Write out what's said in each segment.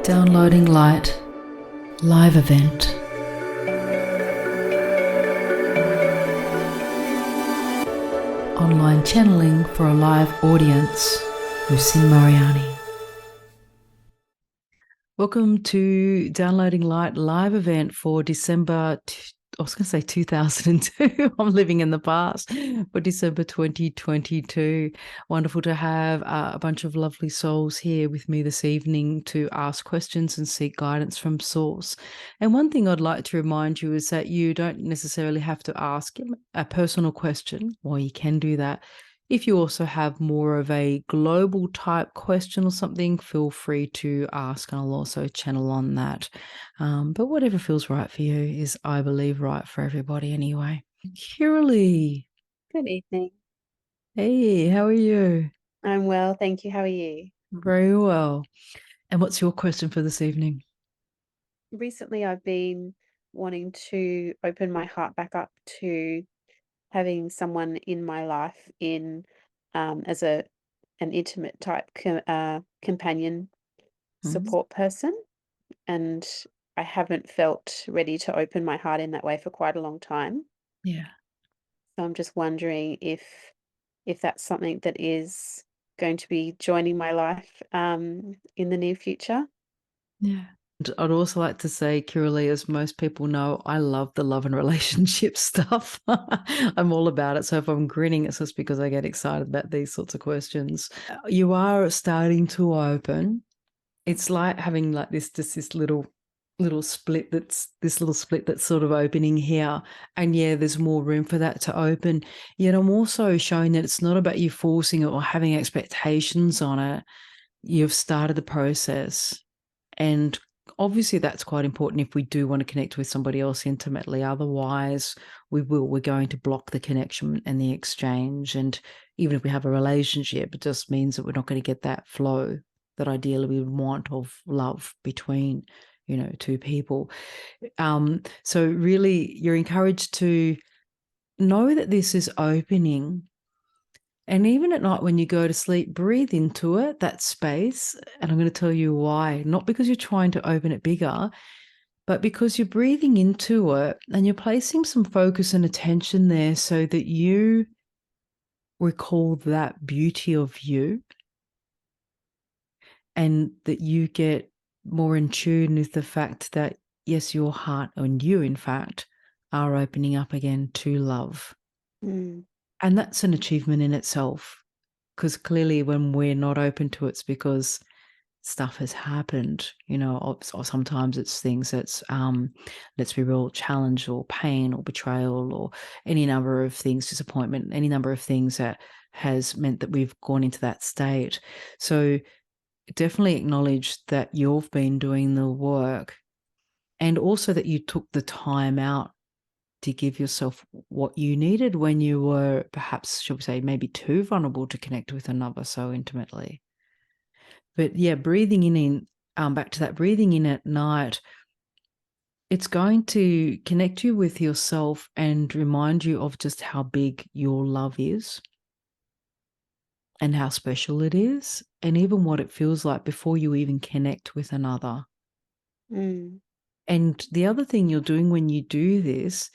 Downloading Light Live Event. Online channeling for a live audience with Sin Mariani. Welcome to Downloading Light Live Event for December, I was going to say 2002. I'm living in the past, for December 2022. Wonderful to have a bunch of lovely souls here with me this evening to ask questions and seek guidance from Source. And one thing I'd like to remind you is that you don't necessarily have to ask a personal question, or you can do that. If you also have more of a global type question or something, feel free to ask, and I'll also channel on that. But whatever feels right for you is, I believe, right for everybody anyway. Kiralee. Good evening. Hey, how are you? I'm well, thank you. How are you? Very well. And what's your question for this evening? Recently, I've been wanting to open my heart back up to having someone in my life as an intimate type companion support person, and I haven't felt ready to open my heart in that way for quite a long time. Yeah. So I'm just wondering if that's something that is going to be joining my life in the near future. Yeah. And I'd also like to say, Kiralee, as most people know, I love the love and relationship stuff. I'm all about it. So if I'm grinning, it's just because I get excited about these sorts of questions. You are starting to open. It's like having like this little split that's sort of opening here. And yeah, there's more room for that to open. Yet I'm also showing that it's not about you forcing it or having expectations on it. You've started the process. And obviously that's quite important if we do want to connect with somebody else intimately. Otherwise, we're going to block the connection and the exchange. And even if we have a relationship, it just means that we're not going to get that flow that ideally we would want of love between, two people. So really, you're encouraged to know that this is opening. And even at night when you go to sleep, breathe into it, that space. And I'm going to tell you why. Not because you're trying to open it bigger, but because you're breathing into it and you're placing some focus and attention there so that you recall that beauty of you and that you get more in tune with the fact that, yes, your heart and you, in fact, are opening up again to love. Mm. And that's an achievement in itself. Because clearly when we're not open to it, it's because stuff has happened, or sometimes it's things that's, let's be real, challenge or pain or betrayal or any number of things, disappointment, any number of things that has meant that we've gone into that state. So definitely acknowledge that you've been doing the work and also that you took the time out to give yourself what you needed when you were perhaps, shall we say, maybe too vulnerable to connect with another so intimately. But yeah, breathing in, back to that, breathing in at night, it's going to connect you with yourself and remind you of just how big your love is and how special it is, and even what it feels like before you even connect with another. Mm. And the other thing you're doing when you do this,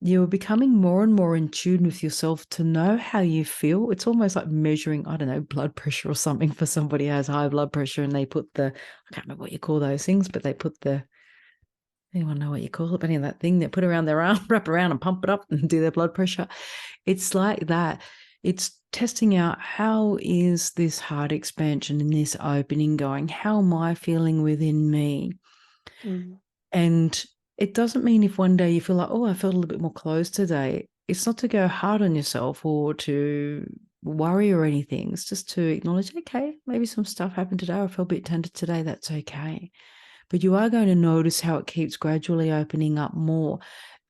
you're becoming more and more in tune with yourself to know how you feel. It's almost like measuring, I don't know, blood pressure or something for somebody who has high blood pressure and they put I can't remember what you call those things, but they put anyone know what you call it, but that thing they put around their arm, wrap around and pump it up and do their blood pressure. It's like that. It's testing out, how is this heart expansion and this opening going? How am I feeling within me? Mm. And it doesn't mean if one day you feel like, oh, I felt a little bit more closed today, it's not to go hard on yourself or to worry or anything. It's just to acknowledge, okay, maybe some stuff happened today. I felt a bit tender today. That's okay. But you are going to notice how it keeps gradually opening up more.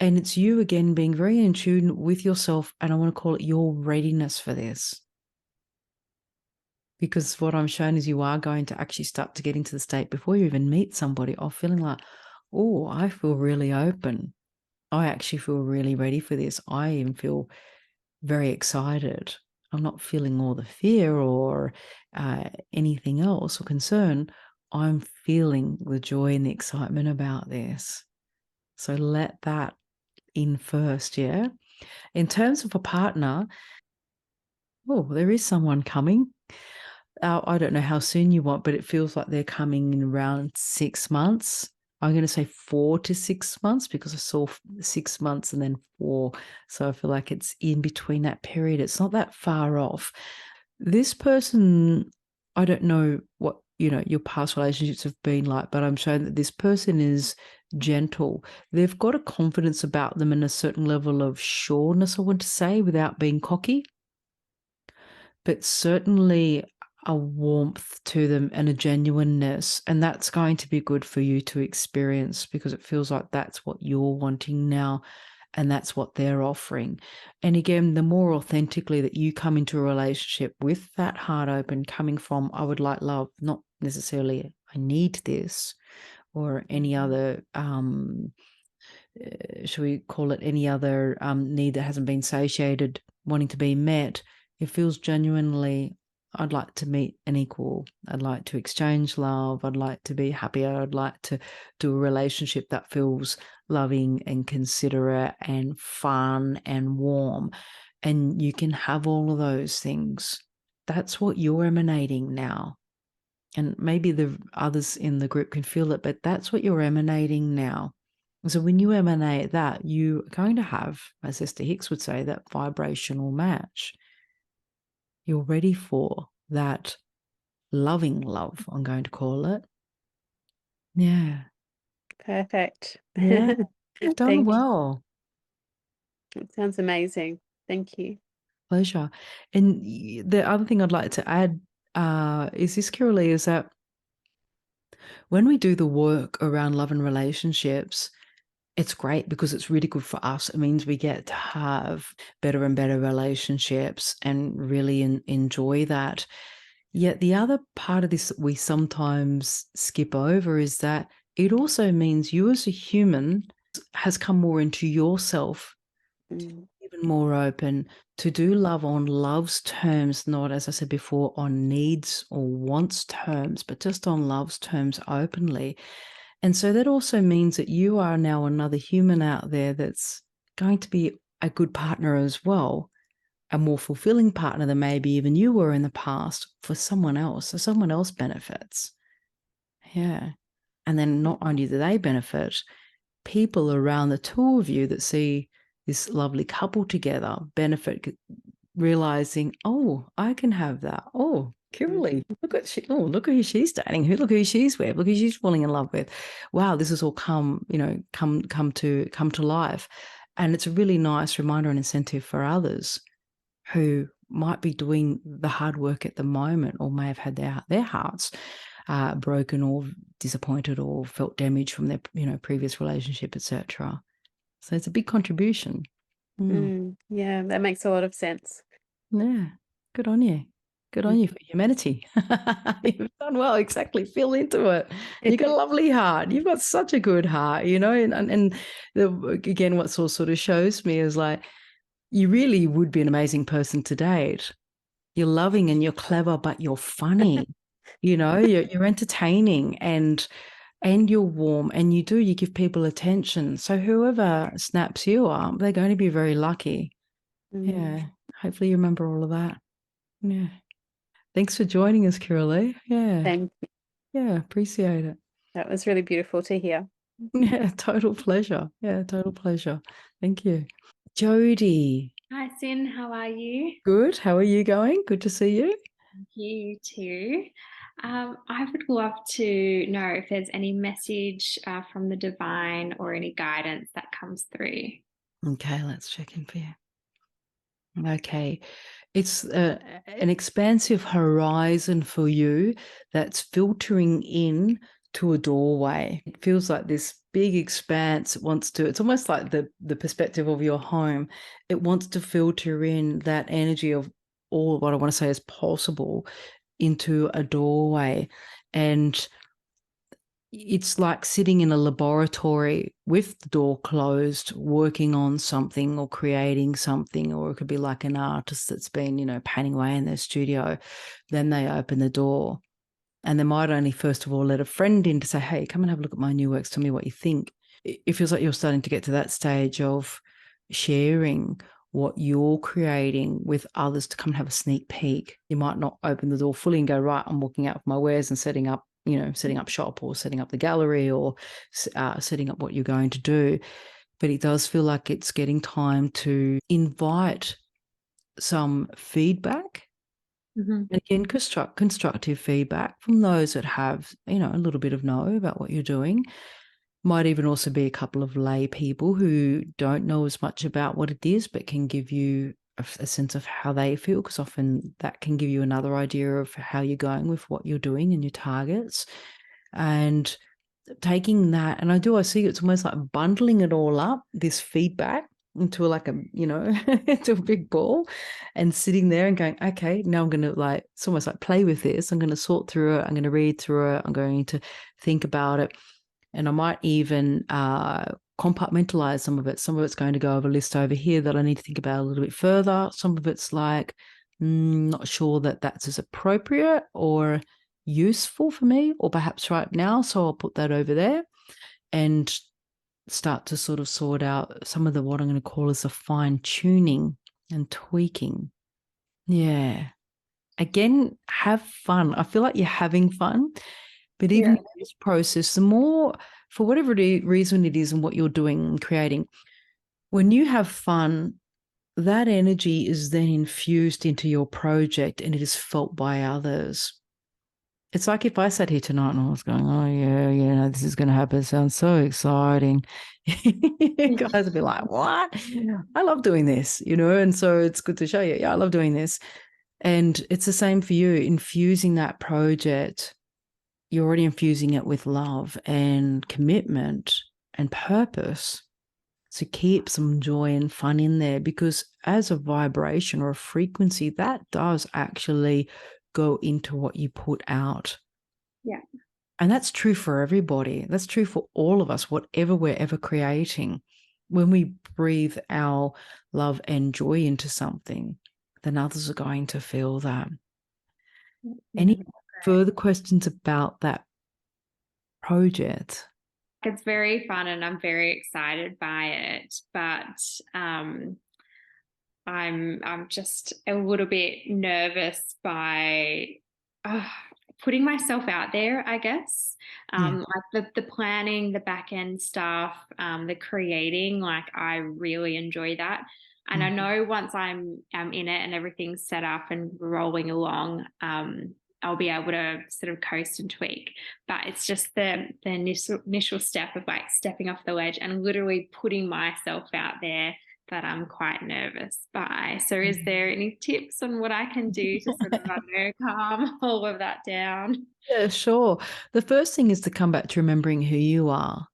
And it's you again being very in tune with yourself. And I want to call it your readiness for this. Because what I'm showing is you are going to actually start to get into the state before you even meet somebody of feeling like, oh, I feel really open. I actually feel really ready for this. I even feel very excited. I'm not feeling all the fear or anything else or concern. I'm feeling the joy and the excitement about this. So let that in first, yeah? In terms of a partner, oh, there is someone coming. I don't know how soon you want, but it feels like they're coming in around 6 months. I'm gonna say 4 to 6 months because I saw 6 months and then 4. So I feel like it's in between that period. It's not that far off. This person, I don't know what, your past relationships have been like, but I'm showing that this person is gentle. They've got a confidence about them and a certain level of sureness, I want to say, without being cocky, but certainly a warmth to them and a genuineness. And that's going to be good for you to experience because it feels like that's what you're wanting now and that's what they're offering. And again, the more authentically that you come into a relationship with that heart open, coming from, I would like love, not necessarily, I need this or any other should we call it any other need that hasn't been satiated, wanting to be met, it feels genuinely, I'd like to meet an equal. I'd like to exchange love. I'd like to be happier. I'd like to do a relationship that feels loving and considerate and fun and warm. And you can have all of those things. That's what you're emanating now. And maybe the others in the group can feel it, but that's what you're emanating now. So when you emanate that, you are going to have, as Esther Hicks would say, that vibrational match. You're ready for that loving love, I'm going to call it. Yeah. Perfect. Yeah. You've done Thank you. well. It sounds amazing. Thank you. Pleasure. And the other thing I'd like to add is this, Kiralee, is that when we do the work around love and relationships, it's great because it's really good for us. It means we get to have better and better relationships and really enjoy that. Yet the other part of this that we sometimes skip over is that it also means you as a human has come more into yourself, Mm, even more open to do love on love's terms, not, as I said before, on needs or wants terms, but just on love's terms openly. And so that also means that you are now another human out there that's going to be a good partner as well, a more fulfilling partner than maybe even you were in the past for someone else. So someone else benefits. Yeah. And then not only do they benefit, people around the two of you that see this lovely couple together benefit, realizing, oh, I can have that. Oh, Kiralee, look at who she's dating. Look who she's with. Look who she's falling in love with. Wow, this has all come to life, and it's a really nice reminder and incentive for others who might be doing the hard work at the moment, or may have had their hearts broken or disappointed or felt damage from their previous relationship, etc. So it's a big contribution. yeah, that makes a lot of sense. Yeah, good on you. Good on you for humanity. You've done well, exactly. Feel into it. You got a lovely heart. You've got such a good heart, and again, what sort of shows me is like you really would be an amazing person to date. You're loving and you're clever, but you're funny. You're entertaining and you're warm and you give people attention. So whoever snaps you up, they're going to be very lucky. Mm, Yeah. Hopefully you remember all of that. Yeah. Thanks for joining us, Kiralee. Yeah. thank you. Yeah. Appreciate it. That was really beautiful to hear. Yeah. Total pleasure. Yeah. Total pleasure. Thank you. Jody. Hi, Sin. How are you? Good. How are you going? Good to see you. You too. I would love to know if there's any message from the divine or any guidance that comes through. Okay. Let's check in for you. Okay. It's an expansive horizon for you that's filtering in to a doorway. It feels like this big expanse it's almost like the perspective of your home. It wants to filter in that energy of all what I want to say is possible into a doorway. And it's like sitting in a laboratory with the door closed, working on something or creating something, or it could be like an artist that's been, painting away in their studio. Then they open the door And they might only first of all let a friend in to say, hey, come and have a look at my new works. Tell me what you think. It feels like you're starting to get to that stage of sharing what you're creating with others to come and have a sneak peek. You might not open the door fully and go, right, I'm walking out with my wares and setting up shop or setting up the gallery or setting up what you're going to do. But it does feel like it's getting time to invite some feedback. Mm-hmm. Again, constructive feedback from those that have, a little bit of know about what you're doing. Might even also be a couple of lay people who don't know as much about what it is, but can give you a sense of how they feel, because often that can give you another idea of how you're going with what you're doing and your targets. And taking that, and I see it's almost like bundling it all up, this feedback, into like a, into a big ball, and sitting there and going, okay, now I'm going to it's almost like play with this. I'm going to sort through it. I'm going to read through it. I'm going to think about it. And I might even compartmentalize some of it. Some of it's going to go over a list over here that I need to think about a little bit further. Some of it's like, not sure that that's as appropriate or useful for me, or perhaps right now. So I'll put that over there and start to sort of sort out some of what I'm going to call as a fine tuning and tweaking. Yeah. Again, have fun. I feel like you're having fun. But even in this process, the more, for whatever reason it is and what you're doing and creating, when you have fun, that energy is then infused into your project and it is felt by others. It's like if I sat here tonight and I was going, oh, yeah, this is going to happen. It sounds so exciting. Guys would be like, what? I love doing this, and so it's good to show you. Yeah, I love doing this. And it's the same for you, infusing that project. You're already infusing it with love and commitment and purpose. So keep some joy and fun in there, because as a vibration or a frequency, that does actually go into what you put out. Yeah. And that's true for everybody. That's true for all of us, whatever we're ever creating. When we breathe our love and joy into something, then others are going to feel that. Any further questions about that project? It's very fun and I'm very excited by it, but I'm just a little bit nervous by putting myself out there, I guess. Like the planning, the back end stuff, the creating, like I really enjoy that. And I know once I'm in it and everything's set up and rolling along, I'll be able to sort of coast and tweak. But it's just the initial step of like stepping off the ledge and literally putting myself out there that I'm quite nervous by. So is there any tips on what I can do to sort of calm all of that down? Yeah, sure. The first thing is to come back to remembering who you are.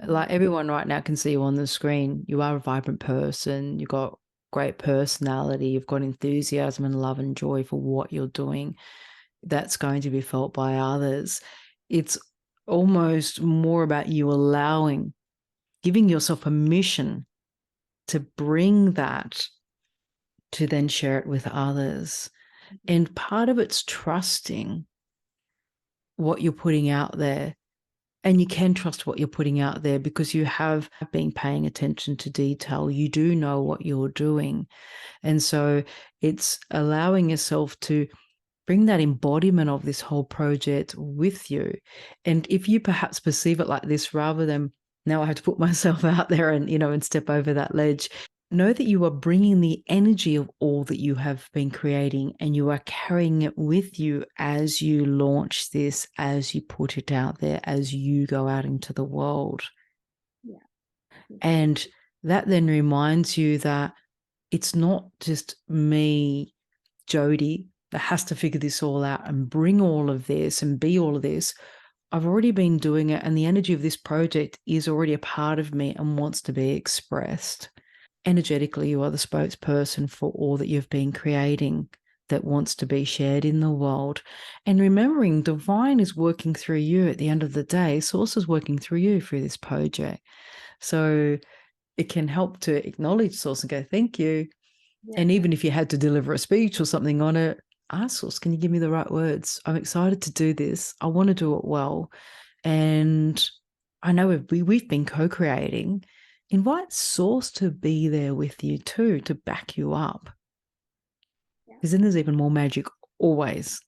Like everyone right now can see you on the screen. You are a vibrant person. You've got great personality. You've got enthusiasm and love and joy for what you're doing. That's going to be felt by others. It's almost more about you giving yourself permission to bring that, to then share it with others. And part of it's trusting what you're putting out there. And you can trust what you're putting out there because you have been paying attention to detail. You do know what you're doing. And so it's allowing yourself to bring that embodiment of this whole project with you. And if you perhaps perceive it like this, rather than now I have to put myself out there and, and step over that ledge, know that you are bringing the energy of all that you have been creating and you are carrying it with you as you launch this, as you put it out there, as you go out into the world. Yeah. And that then reminds you that it's not just me, Jody, that has to figure this all out and bring all of this and be all of this. I've already been doing it, and the energy of this project is already a part of me and wants to be expressed. Energetically, you are the spokesperson for all that you've been creating that wants to be shared in the world. And remembering divine is working through you at the end of the day. Source is working through you through this project. So it can help to acknowledge Source and go, thank you. Yeah. And even if you had to deliver a speech or something on it, ask Source, can you give me the right words? I'm excited to do this. I want to do it well. And I know we've been co-creating. Invite Source to be there with you too, to back you up. Because then there's even more magic always.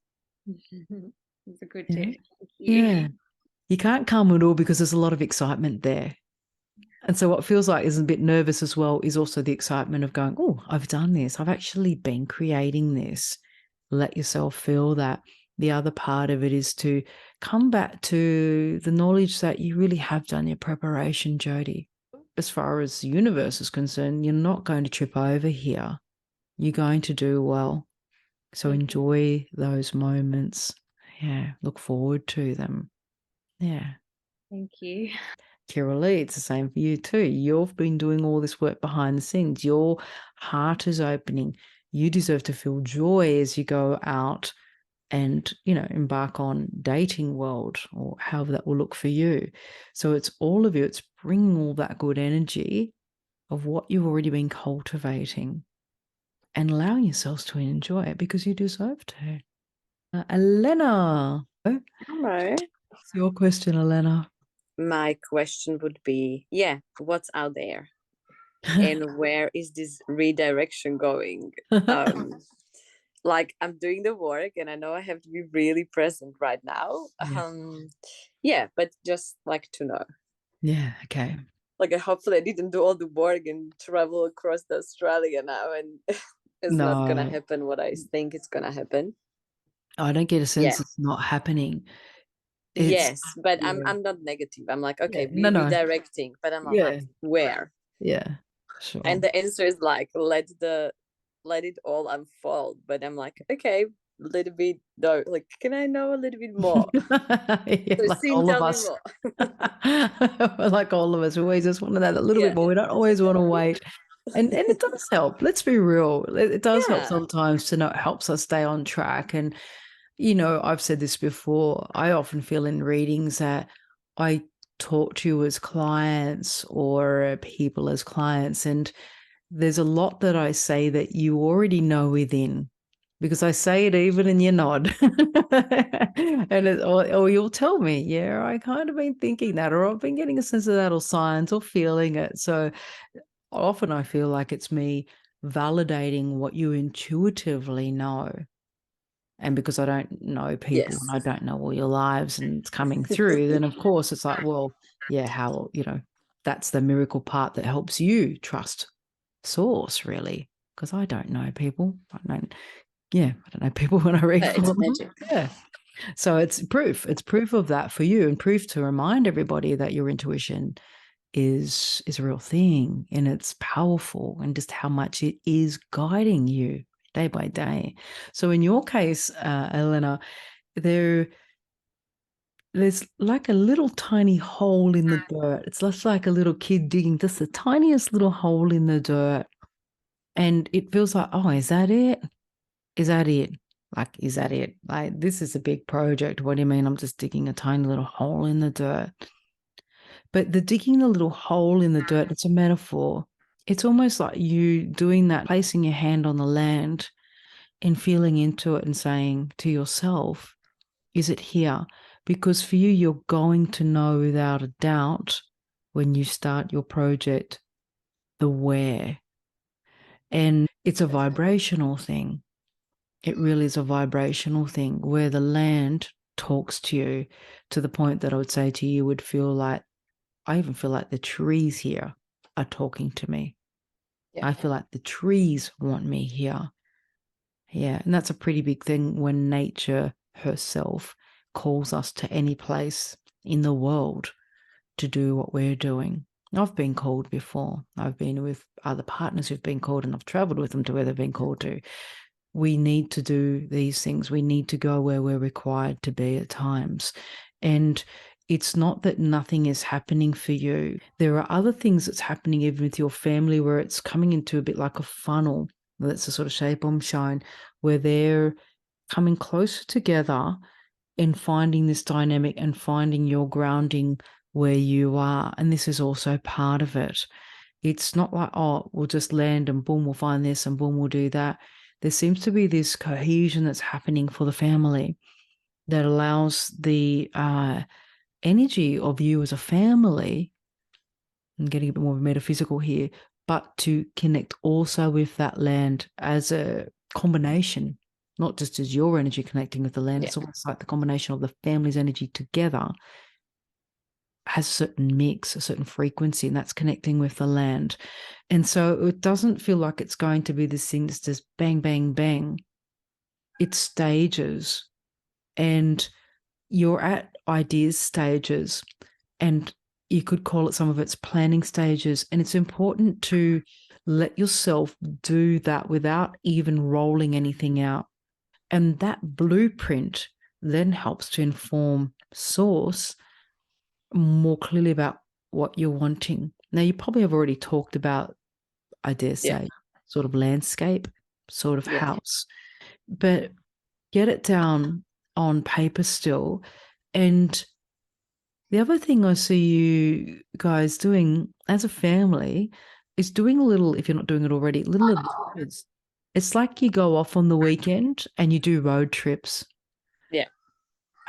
It's a good Yeah. tip. Thank you. Yeah. You can't calm it all because there's a lot of excitement there. And so what feels like is a bit nervous as well is also the excitement of going, oh, I've done this. I've actually been creating this. Let yourself feel that. The other part of it is to come back to the knowledge that you really have done your preparation, Jody. As far as the universe is concerned, you're not going to trip over here. You're going to do well. So enjoy those moments. Yeah, look forward to them. Yeah. Thank you. Kiralee, it's the same for you too. You've been doing all this work behind the scenes. Your heart is opening. You deserve to feel joy as you go out and, embark on dating world or however that will look for you. So it's all of you. It's bringing all that good energy of what you've already been cultivating and allowing yourselves to enjoy it because you deserve to. Elena. Hello. What's your question, Elena? My question would be, what's out there? And where is this redirection going? Like, I'm doing the work and I know I have to be really present right now. But just like to know. Yeah, okay. Like, hopefully I didn't do all the work and travel across Australia now and it's not gonna happen what I think it's gonna happen. I don't get a sense it's not happening. Yes, but I'm not negative. I'm like, okay, redirecting, but I'm like, where? Yeah, sure. And the answer is like, let it all unfold. But I'm like, okay, a little bit though. Like, can I know a little bit more? So like Sin, all tell of me us. more. Like all of us, we always just want that a little bit more. We don't always want to wait. And it does help. Let's be real. It does help sometimes to know. It helps us stay on track. And I've said this before. I often feel in readings that I talk to you as clients or people as clients, and there's a lot that I say that you already know within, because I say it even in your nod. And or you'll tell me, yeah, I kind of been thinking that, or I've been getting a sense of that, or signs, or feeling it. So often I feel like it's me validating what you intuitively know. And because I don't know people and I don't know all your lives and it's coming through, then of course it's like, well, yeah, how, that's the miracle part that helps you trust Source, really. Because I don't know people. I don't know people when I read for them. Yeah. So it's proof. It's proof of that for you, and proof to remind everybody that your intuition is a real thing and it's powerful, and just how much it is guiding you day by day. So in your case, Elena, there's like a little tiny hole in the dirt. It's just like a little kid digging just the tiniest little hole in the dirt. And it feels like, oh, is that it? Is that it? Like, is that it? Like, this is a big project. What do you mean I'm just digging a tiny little hole in the dirt? But the digging the little hole in the dirt, it's a metaphor. It's almost like you doing that, placing your hand on the land and feeling into it and saying to yourself, is it here? Because for you, you're going to know without a doubt when you start your project the where. And it's a vibrational thing. It really is a vibrational thing where the land talks to you to the point that I would say to you would feel like, I even feel like the trees here are talking to me. Yeah. I feel like the trees want me here. Yeah, and that's a pretty big thing when nature herself calls us to any place in the world to do what we're doing. I've been called before. I've been with other partners who've been called, and I've traveled with them to where they've been called to. We need to do these things. We need to go where we're required to be at times. And it's not that nothing is happening for you. There are other things that's happening even with your family where it's coming into a bit like a funnel. That's the sort of shape I'm showing, where they're coming closer together and finding this dynamic and finding your grounding where you are. And this is also part of it. It's not like, oh, we'll just land and boom, we'll find this and boom, we'll do that. there seems to be this cohesion that's happening for the family that allows the energy of you as a family, I'm getting a bit more metaphysical here, but to connect also with that land as a combination, not just as your energy connecting with the land. It's almost like the combination of the family's energy together has a certain mix, a certain frequency, and that's connecting with the land. And so it doesn't feel like it's going to be this thing that's just bang, bang, bang. It's stages, and you're at ideas stages, and you could call it some of its planning stages. And it's important to let yourself do that without even rolling anything out. And that blueprint then helps to inform source more clearly about what you're wanting. Now, you probably have already talked about, I dare say, sort of landscape, sort of house, but get it down on paper still. And the other thing I see you guys doing as a family is doing a little, if you're not doing it already, little adventures. It's like you go off on the weekend and you do road trips. Yeah.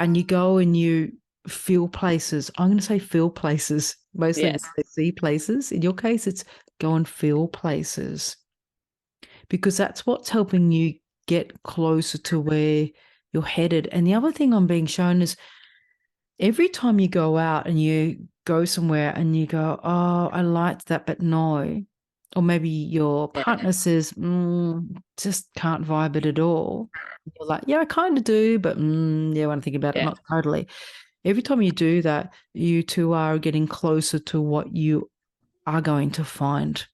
And you go and you feel places. I'm going to say feel places, mostly Yes. see places. In your case, it's go and feel places, because that's what's helping you get closer to where you're headed. And the other thing I'm being shown is every time you go out and you go somewhere and you go, oh, I liked that, but no. Or maybe your partner says, just can't vibe it at all. You're like, yeah, I kind of do, but yeah, when I think about it, not totally. Every time you do that, you two are getting closer to what you are going to find.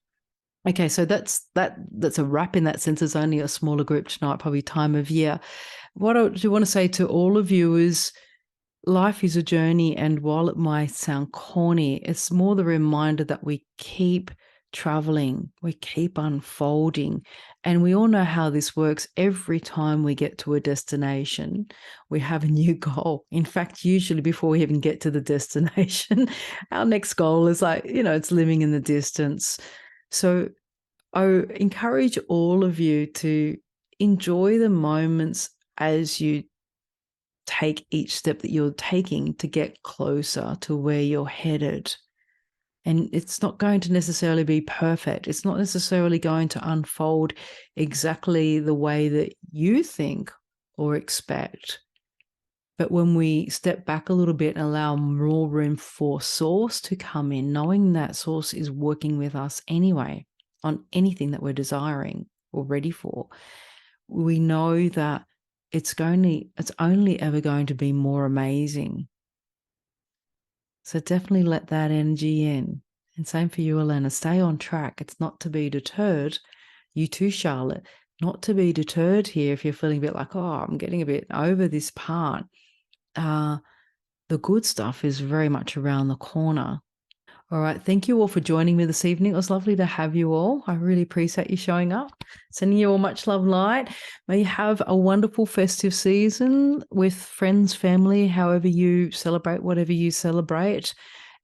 Okay, so that's a wrap in that sense. It's only a smaller group tonight, probably time of year. What I do want to say to all of you is life is a journey, and while it might sound corny, it's more the reminder that we keep traveling, we keep unfolding, and we all know how this works. Every time we get to a destination, we have a new goal. In fact, usually before we even get to the destination, our next goal is like, it's living in the distance. So I encourage all of you to enjoy the moments as you take each step that you're taking to get closer to where you're headed. And it's not going to necessarily be perfect. It's not necessarily going to unfold exactly the way that you think or expect. But when we step back a little bit and allow more room for source to come in, knowing that source is working with us anyway on anything that we're desiring or ready for, we know that it's only ever going to be more amazing. So definitely let that energy in. And same for you, Elena. Stay on track. It's not to be deterred. You too, Charlotte, not to be deterred here if you're feeling a bit like, oh, I'm getting a bit over this part. The good stuff is very much around the corner. All right. Thank you all for joining me this evening. It was lovely to have you all. I really appreciate you showing up. Sending you all much love, light. May you have a wonderful festive season with friends, family, however you celebrate, whatever you celebrate.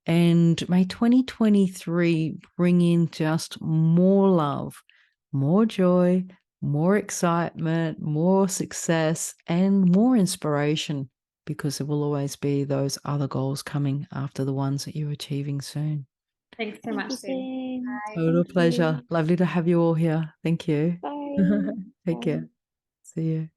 And may 2023 bring in just more love, more joy, more excitement, more success, and more inspiration, because there will always be those other goals coming after the ones that you're achieving soon. Thanks so much, Sin. Total pleasure. Lovely to have you all here. Thank you. Bye. Take care. See you.